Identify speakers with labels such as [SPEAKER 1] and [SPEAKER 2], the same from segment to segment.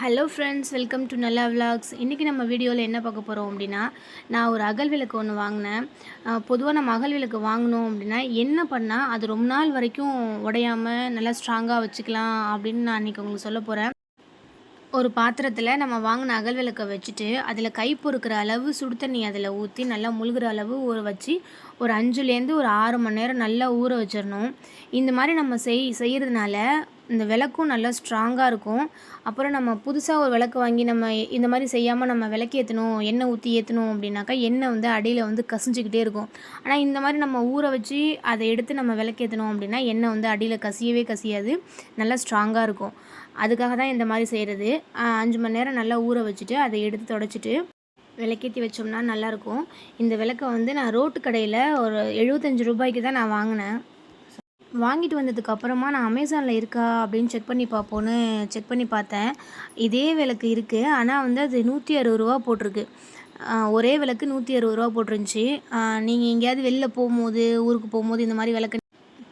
[SPEAKER 1] Hello friends, welcome to நல்லா vlogs. இன்றைக்கி நம்ம வீடியோவில் என்ன பார்க்க போகிறோம் அப்படின்னா, நான் ஒரு அகல் விளக்கு ஒன்று வாங்கினேன். பொதுவாக நம்ம அகல் விளக்கு வாங்கினோம் அப்படின்னா என்ன பண்ணால் அது ரொம்ப நாள் வரைக்கும் உடையாமல் நல்லா ஸ்ட்ராங்காக வச்சுக்கலாம் அப்படின்னு நான் இன்றைக்கி உங்களுக்கு சொல்ல போகிறேன். ஒரு பாத்திரத்தில் நம்ம வாங்கின அகல் விளக்கை வச்சுட்டு அதில் கை பொறுக்கிற அளவு சுடு தண்ணி அதில் ஊற்றி நல்லா முழுகிற அளவு ஊற வச்சு ஒரு 5லேருந்து ஒரு 6 மணி நேரம் நல்லா ஊற வச்சிடணும். இந்த மாதிரி நம்ம செய்கிறதுனால இந்த விளக்கும் நல்லா ஸ்ட்ராங்காக இருக்கும். அப்புறம் நம்ம புதுசாக ஒரு விளக்கு வாங்கி நம்ம இந்த மாதிரி செய்யாமல் நம்ம விளக்கு ஏற்றணும், எண்ணெய் ஊற்றி ஏற்றணும் அப்படின்னாக்கா எண்ணெய் வந்து அடியில் வந்து கசிஞ்சிக்கிட்டே இருக்கும். ஆனால் இந்த மாதிரி நம்ம ஊற வச்சு அதை எடுத்து நம்ம விளக்கு ஏற்றணும் அப்படின்னா எண்ணெய் வந்து அடியில் கசியவே கசியாது, நல்லா ஸ்ட்ராங்காக இருக்கும். அதுக்காக தான் இந்த மாதிரி செய்கிறது. 5 மணி நேரம் நல்லா ஊற வச்சுட்டு அதை எடுத்து தொடச்சிட்டு விளக்கேற்றி வச்சோம்னா நல்லாயிருக்கும். இந்த விளக்கை வந்து நான் ரோட்டு கடையில் ஒரு 75 ரூபாய்க்கு தான் நான் வாங்கினேன். வாங்கிட்டு வந்ததுக்கப்புறமா நான் அமேசானில் இருக்கா அப்படின்னு செக் பண்ணி பார்த்தேன். இதே விளக்கு இருக்குது, ஆனால் வந்து அது 160 போட்டிருக்கு. ஒரே விளக்கு 160 போட்டிருந்துச்சி. நீங்கள் எங்கேயாவது வெளில போகும்போது, ஊருக்கு போகும்போது இந்த மாதிரி விளக்கு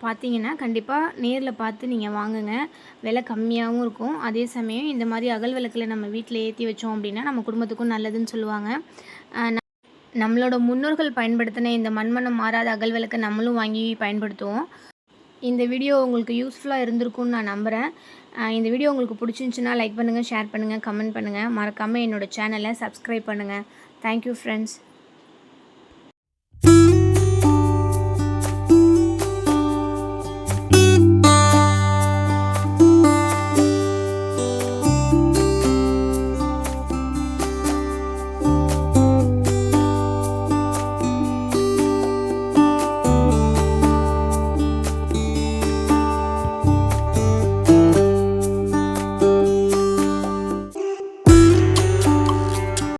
[SPEAKER 1] பார்த்தீங்கன்னா கண்டிப்பாக நேரில் பார்த்து நீங்கள் வாங்குங்க. விலை கம்மியாகவும் இருக்கும். அதே சமயம் இந்த மாதிரி அகல் விளக்கில் நம்ம வீட்டில் ஏற்றி வச்சோம் அப்படின்னா நம்ம குடும்பத்துக்கும் நல்லதுன்னு சொல்லுவாங்க. நம்மளோட முன்னோர்கள் பயன்படுத்தின இந்த மண்மனம் மாறாத அகல் விளக்கை நம்மளும் வாங்கி பயன்படுத்துவோம். இந்த வீடியோ உங்களுக்கு யூஸ்ஃபுல்லாக இருந்திருக்கும்னு நான் நம்புகிறேன். இந்த வீடியோ உங்களுக்கு பிடிச்சிருந்துச்சின்னா லைக் பண்ணுங்கள், ஷேர் பண்ணுங்கள், கமெண்ட் பண்ணுங்கள். மறக்காமல் என்னோடய சேனலை சப்ஸ்கிரைப் பண்ணுங்கள். Thank you friends.